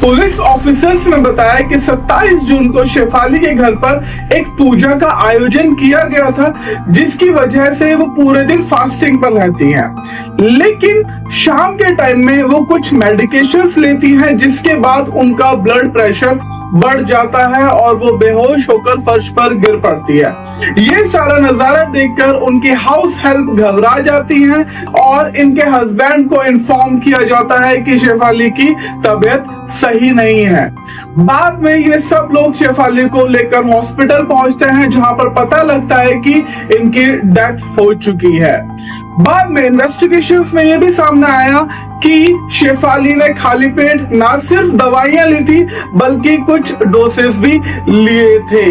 Police officers ने बताया कि 27 जून को शेफाली के घर पर एक पूजा का आयोजन किया गया था, जिसकी वजह से वो पूरे दिन फास्टिंग पर रहती हैं। लेकिन शाम के टाइम में वो कुछ मेडिकेशंस लेती हैं, जिसके बाद उनका ब्लड प्रेशर बढ़ जाता है और वो बेहोश होकर फर्श पर गिर पड़ती है। ये सारा नजारा देखकर उनकी हाउस हेल्प घबरा जाती हैं और इनके हस्बैंड को इन्फॉर्म किया जाता है कि शेफाली की तबीयत सही नहीं है। बाद में ये सब लोग शेफाली को लेकर हॉस्पिटल पहुंचते हैं, जहां पर पता लगता है कि इनकी डेथ हो चुकी है। बाद में इन्वेस्टिगेशंस में यह भी सामने आया कि शेफाली ने खाली पेट ना सिर्फ दवाइयां ली थी, बल्कि कुछ डोसेस भी लिए थे।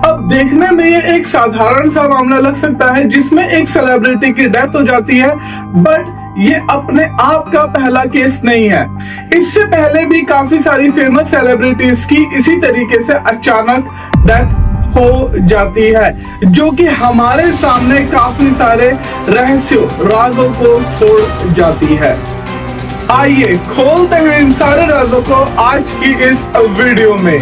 अब देखने में ये एक साधारण सा मामला लग सकता है, जिसमें एक सेलिब्रिटी की डेथ हो जाती है, बट ये अपने आप का पहला केस नहीं है। इससे पहले भी काफी सारी फेमस सेलिब्रिटीज की इसी तरीके से अचानक डेथ हो जाती है, जो कि हमारे सामने काफी सारे रहस्यों, राजों को छोड़ जाती है। आइए खोलते हैं इन सारे राजों को आज की इस वीडियो में।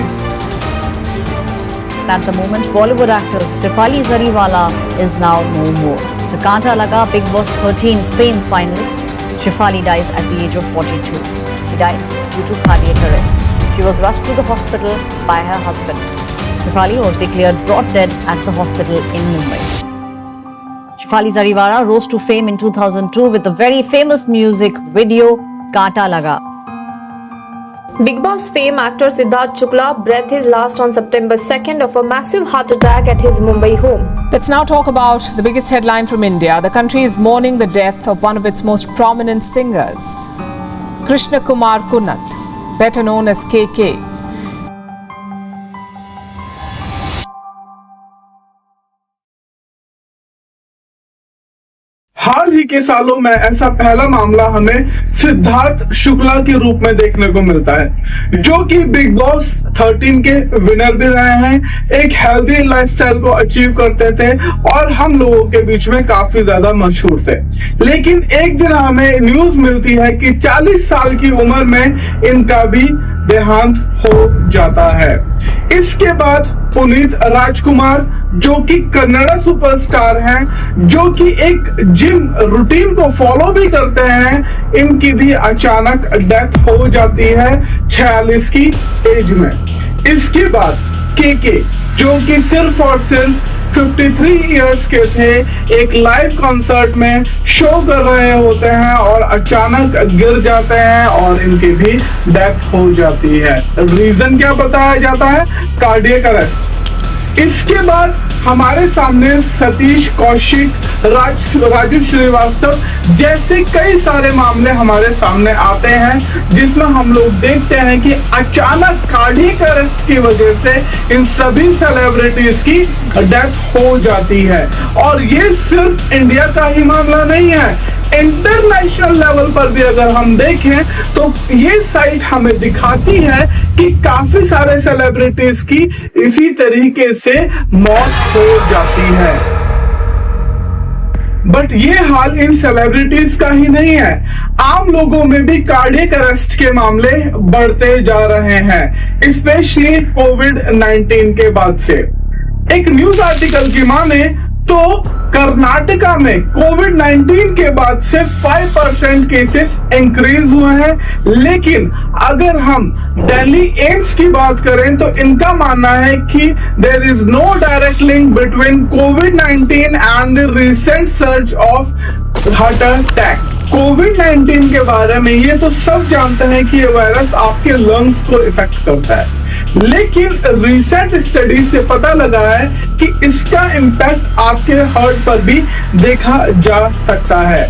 At the moment, Bollywood actor Shefali Zariwala is now no more. The Kaanta Laga Bigg Boss 13 fame finalist Shefali dies at the age of 42. She died due to cardiac arrest. She was rushed to the hospital by her husband. Shefali was declared brought dead at the hospital in Mumbai. Shefali Zariwala rose to fame in 2002 with the very famous music video Kaanta Laga. Bigg Boss fame actor Siddharth Shukla breathed his last on September 2nd of a massive heart attack at his Mumbai home. Let's now talk about the biggest headline from India. The country is mourning the death of one of its most prominent singers, Krishna Kumar Kunnath, better known as KK. हाल ही के सालों में ऐसा पहला मामला हमें सिद्धार्थ शुक्ला के रूप में देखने को मिलता है, जो कि बिग बॉस 13 के विनर भी रहे हैं, एक हेल्दी लाइफस्टाइल को अचीव करते थे और हम लोगों के बीच में काफी ज्यादा मशहूर थे। लेकिन एक दिन हमें न्यूज मिलती है कि 40 साल की उम्र में इनका भी देहांत हो जाता है। इसके बाद पुनीत राजकुमार, जो कि कन्नड़ा सुपरस्टार हैं, जो कि एक जिम रूटीन को फॉलो भी करते हैं, इनकी भी अचानक डेथ हो जाती है 46 की एज में। इसके बाद केके, जो कि सिर्फ और सिर्फ 53 इयर्स के थे, एक लाइव कॉन्सर्ट में शो कर रहे होते हैं और अचानक गिर जाते हैं और इनकी भी डेथ हो जाती है। रीजन क्या बताया जाता है? Cardiac arrest. इसके बाद हमारे सामने सतीश कौशिक, राजू श्रीवास्तव जैसे कई सारे मामले हमारे सामने आते हैं, जिसमें हम लोग देखते हैं कि अचानक कार्डियक अरेस्ट की वजह से इन सभी सेलिब्रिटीज की डेथ हो जाती है। और ये सिर्फ इंडिया का ही मामला नहीं है, इंटरनेशनल लेवल पर भी अगर हम देखें तो ये साइट हमें दिखाती है कि काफी सारे सेलिब्रिटीज की इसी तरीके से मौत हो जाती है। बट ये हाल इन सेलिब्रिटीज का ही नहीं है, आम लोगों में भी कार्डियक अरेस्ट के मामले बढ़ते जा रहे हैं, स्पेशली कोविड-19 के बाद से। एक न्यूज आर्टिकल की माने तो कर्नाटका में कोविड-19 के बाद से 5% केसेस इंक्रीज हुए हैं। लेकिन अगर हम दिल्ली एम्स की बात करें तो इनका मानना है कि there is no direct link between कोविड-19 and the recent surge of heart attack. कोविड-19 के बारे में ये तो सब जानते हैं कि ये वायरस आपके लंग्स को इफेक्ट करता है, लेकिन रिसेंट स्टडी से पता लगा है कि इसका इम्पैक्ट आपके हार्ट पर भी देखा जा सकता है।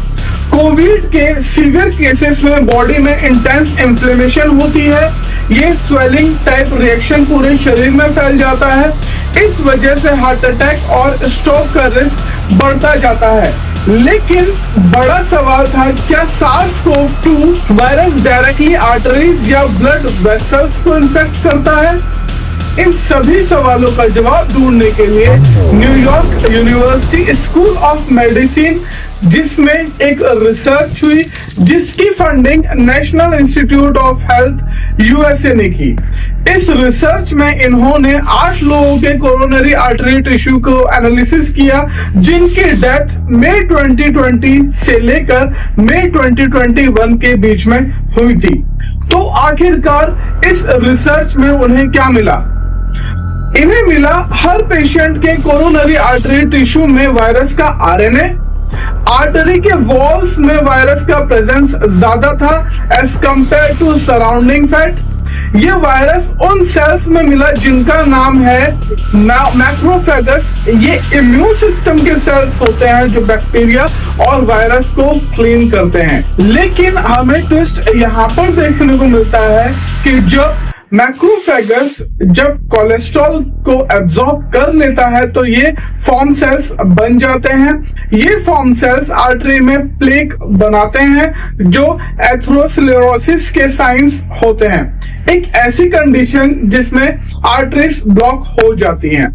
कोविड के सीवियर केसेस में बॉडी में इंटेंस इन्फ्लेमेशन होती है, ये स्वेलिंग टाइप रिएक्शन पूरे शरीर में फैल जाता है। इस वजह से हार्ट अटैक और स्ट्रोक का रिस्क बढ़ता जाता है। लेकिन बड़ा सवाल था, क्या SARS-CoV-2 वायरस डायरेक्टली आर्टरीज या ब्लड वेसल्स को इन्फेक्ट करता है? इन सभी सवालों का जवाब ढूंढने के लिए New York university school of medicine जिसमें एक रिसर्च हुई जिसकी funding national institute of health USA ने की। इस रिसर्च में इन्होंने 8 लोगों के कोरोनरी आर्टरी टिश्यू को एनालिसिस किया जिनकी डेथ मई 2020 से लेकर मई 2021 के बीच में हुई थी। तो आखिरकार इस रिसर्च में उन्हें क्या मिला? इन्हें मिला हर पेशेंट के कोरोनरी आर्टरी टिश्यू में वायरस का आरएनए, आर्टरी के वॉल्स में वायरस का प्रेजेंस ज्यादा था as compare to surrounding fat. ये वायरस उन सेल्स में मिला जिनका नाम है मैक्रोफेगस। ये इम्यून सिस्टम के सेल्स होते हैं जो बैक्टीरिया और वायरस को क्लीन करते हैं। लेकिन हमें ट्विस्ट यहाँ पर देखने को मिलता है कि जब मैक्रोफेगस जब कोलेस्ट्रॉल को एब्जॉर्ब कर लेता है तो ये फॉर्म सेल्स बन जाते हैं। ये फॉर्म सेल्स आर्टरी में प्लेक बनाते हैं जो एथेरोस्क्लेरोसिस के साइंस होते हैं, एक ऐसी कंडीशन जिसमें आर्टरीज ब्लॉक हो जाती हैं।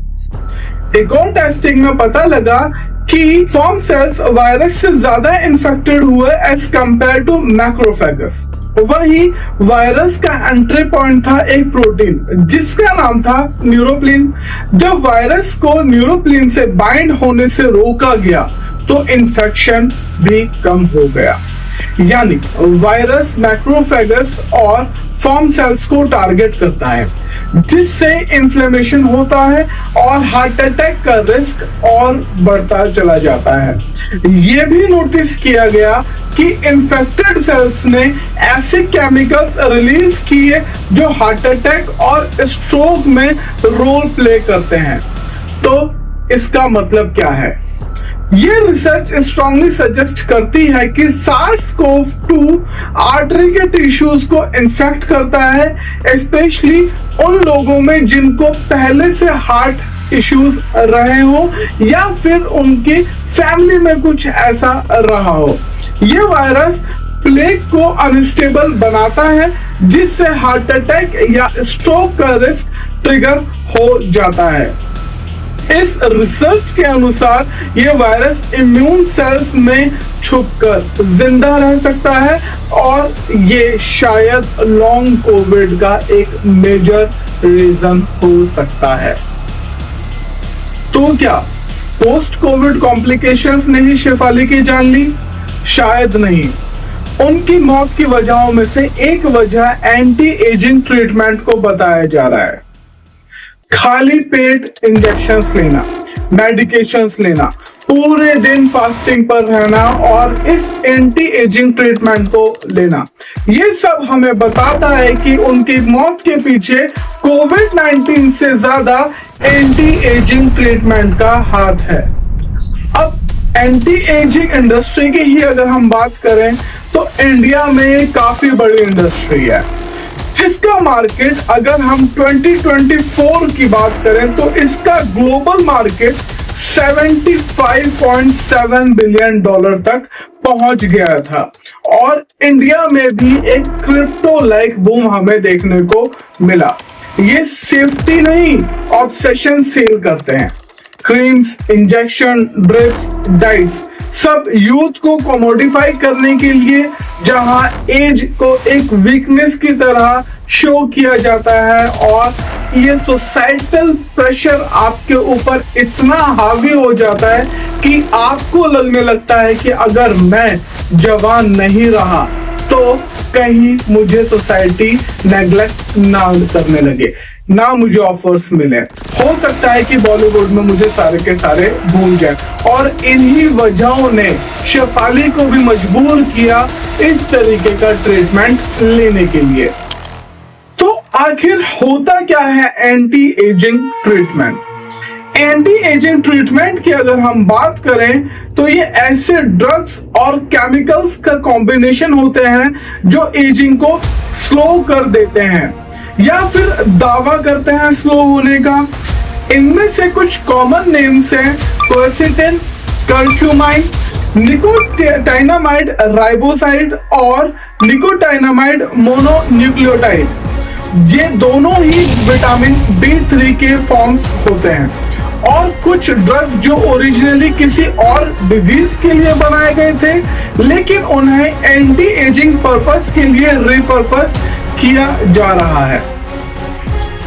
एक और टेस्टिंग में पता लगा कि फॉर्म सेल्स वायरस से ज्यादा इन्फेक्टेड हुए एज कंपेयर टू मैक्रोफेगस। वही वायरस का एंट्री पॉइंट था एक प्रोटीन जिसका नाम था न्यूरोप्लिन। जब वायरस को न्यूरोप्लिन से बाइंड होने से रोका गया तो इन्फेक्शन भी कम हो गया। यानी वायरस मैक्रोफेगस और फॉर्म सेल्स को टारगेट करता है जिससे इन्फ्लेमेशन होता है और हार्ट अटैक का रिस्क और बढ़ता चला जाता है। यह भी नोटिस किया गया कि इन्फेक्टेड सेल्स ने ऐसे केमिकल्स रिलीज किए जो हार्ट अटैक और स्ट्रोक में रोल प्ले करते हैं। तो इसका मतलब क्या है? ये रिसर्च स्ट्रांगली सजेस्ट करती है कि SARS-CoV-2 आर्टरी के टिश्यूज को इन्फेक्ट करता है, स्पेशली उन लोगों में जिनको पहले से हार्ट इश्यूज रहे हो या फिर उनके फैमिली में कुछ ऐसा रहा हो। ये वायरस प्लेग को अनस्टेबल बनाता है जिससे हार्ट अटैक या स्ट्रोक का रिस्क ट्रिगर हो जाता है। इस रिसर्च के अनुसार ये वायरस इम्यून सेल्स में छुपकर जिंदा रह सकता है और ये शायद लॉन्ग कोविड का एक मेजर रीजन हो सकता है। तो क्या पोस्ट कोविड कॉम्प्लिकेशंस ने ही शेफाली की जान ली? शायद नहीं। उनकी मौत की वजहों में से एक वजह एंटी एजिंग ट्रीटमेंट को बताया जा रहा है। खाली पेट इंजेक्शंस लेना, मेडिकेशंस लेना, पूरे दिन फास्टिंग पर रहना और इस एंटी एजिंग ट्रीटमेंट को लेना, ये सब हमें बताता है कि उनकी मौत के पीछे कोविड-19 से ज्यादा एंटी एजिंग ट्रीटमेंट का हाथ है। अब एंटी एजिंग इंडस्ट्री की ही अगर हम बात करें तो इंडिया में काफी बड़ी इंडस्ट्री है जिसका मार्केट अगर हम 2024 की बात करें तो इसका ग्लोबल मार्केट $75.7 बिलियन तक पहुंच गया था। और इंडिया में भी एक क्रिप्टो लाइक बूम हमें देखने को मिला। ये सेफ्टी नहीं, ऑब्सेशन सेल करते हैं। क्रीम्स, इंजेक्शन, ड्रिप्स, डाइट्स सब यूथ को कोमोडिफाई करने के लिए, जहां एज को एक वीकनेस की तरह शो किया जाता है और ये सोसाइटल प्रेशर आपके ऊपर इतना हावी हो जाता है कि आपको लगने लगता है कि अगर मैं जवान नहीं रहा तो कहीं मुझे सोसाइटी नेग्लेक्ट ना करने लगे, ना मुझे ऑफर्स मिले। हो सकता है कि बॉलीवुड में मुझे सारे के सारे भूल जाए। और इन्हीं वजहों ने शेफाली को भी मजबूर किया इस तरीके का ट्रीटमेंट लेने के लिए। तो आखिर होता क्या है anti ageing treatment? Anti ageing treatment की अगर हम बात करें तो ये ऐसे ड्रग्स और केमिकल्स का कॉम्बिनेशन होते हैं जो एजिंग को स्लो कर देते हैं या फिर दावा करते हैं स्लो होने का। इनमें से कुछ कॉमन नेम्स हैं क्वर्सेटिन, कर्क्यूमाइन, निकोटाइनामाइड राइबोसाइड और निकोटाइनामाइड मोनोन्यूक्लियोटाइड। ये दोनों ही विटामिन B3 के फॉर्म्स होते हैं और कुछ ड्रग्स जो ओरिजिनली किसी और डिजीज के लिए बनाए गए थे, लेकिन उन्हें एंटी एजिंग पर्पस के लिए रिपर्पस किया जा रहा है।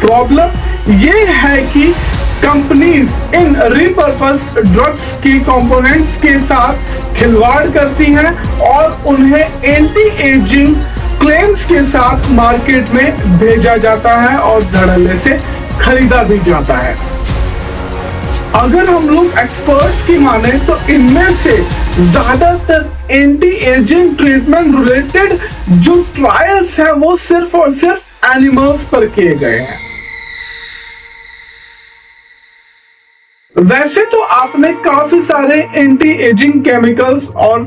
प्रॉब्लम ये है कि कंपनीज इन रिपर्पस्ड ड्रग्स के कंपोनेंट्स के साथ खिलवाड़ करती हैं और उन्हें एंटी एजिंग क्लेम्स के साथ मार्केट में भेजा जाता है और धड़ल्ले से खरीदा भी जाता है। अगर हम लोग एक्सपर्ट्स की माने तो इनमें से ज्यादातर एंटी एजिंग ट्रीटमेंट रिलेटेड जो ट्रायल्स हैं वो सिर्फ और सिर्फ एनिमल्स पर किए गए हैं। वैसे तो आपने काफी सारे एंटी एजिंग केमिकल्स और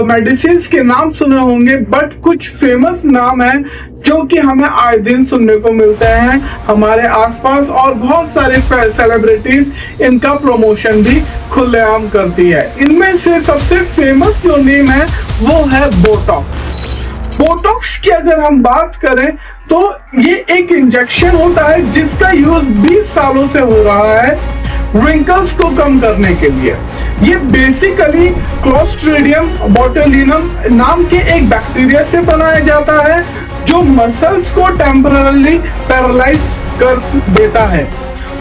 मेडिसिन के नाम सुने होंगे, बट कुछ फेमस नाम हैं जो कि हमें आए दिन सुनने को मिलते हैं हमारे आसपास, और बहुत सारे सेलिब्रिटीज इनका प्रमोशन भी खुलेआम करती है। इनमें से सबसे फेमस जो नेम है वो है बोटॉक्स। बोटॉक्स की अगर हम बात करें तो ये एक इंजेक्शन होता है जिसका यूज 20 सालों से हो रहा है रिंकल्स को कम करने के लिए। ये बेसिकली क्लोस्ट्रीडियम बोटुलिनम नाम के एक बैक्टीरिया से बनाया जाता है जो मसल्स को टेम्पररी पैरालाइज कर देता है।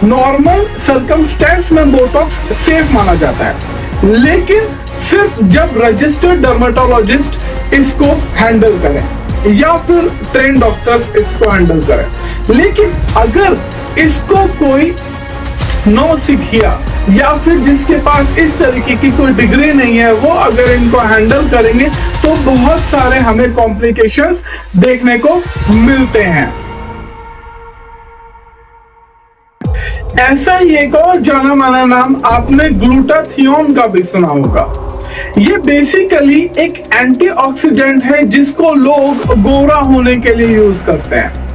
नॉर्मल सर्कमस्टेंस में बोटॉक्स सेफ माना जाता है, लेकिन सिर्फ जब रजिस्टर्ड डर्मेटोलॉजिस्ट इसको हैंडल करें या फिर ट्रेन डॉक्टर्स इसको हैंडल करें। लेकिन अगर इसको कोई नौसिखिया या फिर जिसके पास इस तरीके की कोई डिग्री नहीं है वो अगर इनको हैंडल करेंगे तो बहुत सारे हमें कॉम्प्लिकेशंस देखने को मिलते हैं। ऐसा ही एक और जाना माना नाम आपने ग्लूटाथियोन का भी सुना होगा। ये बेसिकली एक एंटीऑक्सीडेंट है जिसको लोग गोरा होने के लिए यूज करते हैं।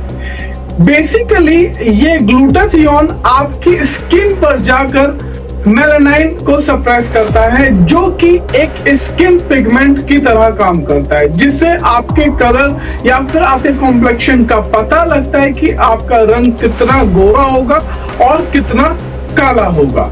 बेसिकली ये ग्लूटाथियोन आपकी स्किन पर जाकर मेलानाइन को सप्रेस करता है, जो कि एक स्किन पिगमेंट की तरह काम करता है, जिससे आपके कलर या फिर आपके कॉम्प्लेक्शन का पता लगता है कि आपका रंग कितना गोरा होगा और कितना काला होगा।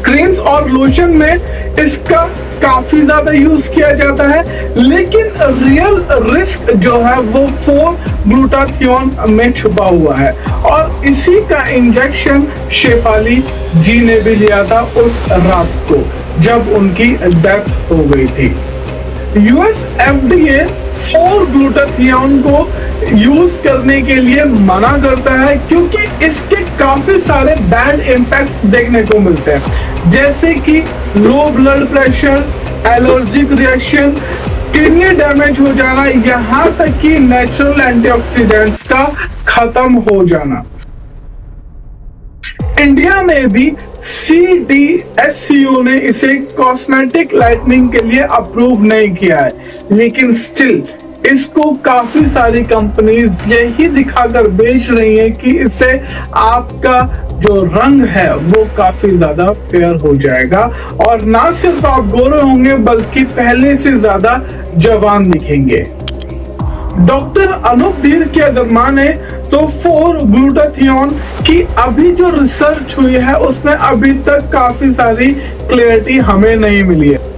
क्रीम्स और लोशन में इसका काफी ज्यादा यूज किया जाता है, लेकिन रियल रिस्क जो है वो 4 ग्लूटाथियोन में छुपा हुआ है और इसी का इंजेक्शन शेफाली जी ने भी लिया था उस रात को जब उनकी डेथ हो गई थी। यूएस एफडीए 4 ग्लूटाथियोन को यूज करने के लिए मना करता है क्योंकि इसके काफी सारे बैड इम्पैक्ट देखने को मिलते हैं, जैसे कि low blood pressure, allergic reaction, kidney damage हो जाना, यहाँ तक कि नेचुरल एंटीऑक्सीडेंट्स का खत्म हो जाना। इंडिया में भी CDSCO ने इसे कॉस्मेटिक लाइटनिंग के लिए अप्रूव नहीं किया है, लेकिन स्टिल इसको काफी सारी कंपनीज यही दिखाकर बेच रही हैं कि इससे आपका जो रंग है वो काफी ज्यादा फेयर हो जाएगा और ना सिर्फ आप गोरे होंगे बल्कि पहले से ज्यादा जवान दिखेंगे। डॉक्टर अनूप धीर की अगर माने तो 4 ग्लूटाथियोन की अभी जो रिसर्च हुई है उसमें अभी तक काफी सारी क्लैरिटी हमें नहीं मिली है।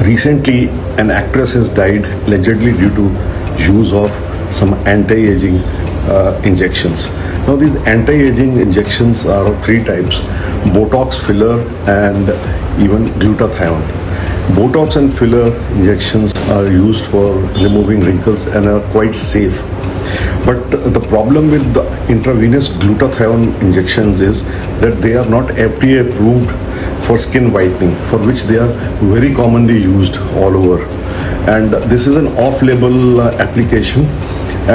Recently, an actress has died allegedly due to use of some anti-aging injections. Now, these anti-aging injections are of 3 types: Botox, filler, and even glutathione. Botox and filler injections are used for removing wrinkles and are quite safe. But the problem with the intravenous glutathione injections is that they are not FDA approved for skin whitening, for which they are very commonly used all over. And this is an off-label application,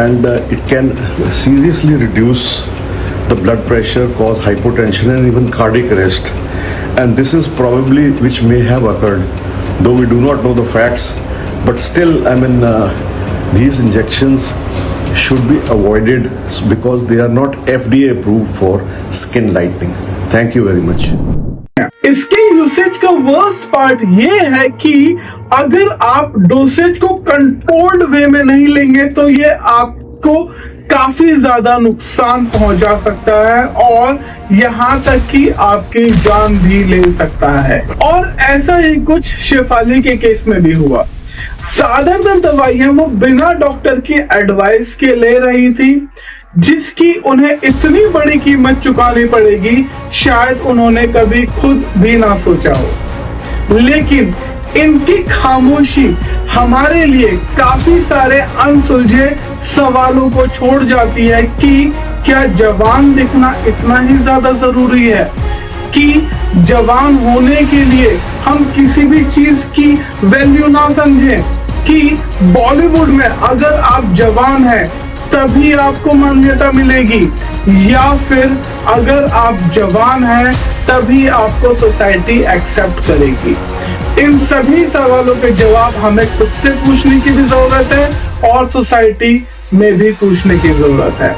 and it can seriously reduce the blood pressure, cause hypotension and even cardiac arrest. And this is probably which may have occurred, though we do not know the facts. But still, I mean, these injections should be avoided because they are not FDA approved for skin lightening. Thank you very much. इसके usage का worst part ये है कि अगर आप dosage को controlled way में नहीं लेंगे तो ये आपको काफी ज्यादा नुकसान पहुंचा सकता है और यहाँ तक कि आपकी जान भी ले सकता है। और ऐसा ही कुछ शेफाली के केस में भी हुआ। ज्यादातर दवाइयां वो बिना डॉक्टर की एडवाइस के ले रही थी, जिसकी उन्हें इतनी बड़ी कीमत चुकानी पड़ेगी शायद उन्होंने कभी खुद भी ना सोचा हो। लेकिन इनकी खामोशी हमारे लिए काफी सारे अनसुलझे सवालों को छोड़ जाती है कि क्या जवान दिखना इतना ही ज्यादा जरूरी है, कि जवान होने के लिए हम किसी भी चीज की वैल्यू ना समझें, कि बॉलीवुड में अगर आप जवान हैं तभी आपको मान्यता मिलेगी, या फिर अगर आप जवान हैं तभी आपको सोसाइटी एक्सेप्ट करेगी। इन सभी सवालों के जवाब हमें खुद से पूछने की भी जरूरत है और सोसाइटी में भी पूछने की जरूरत है।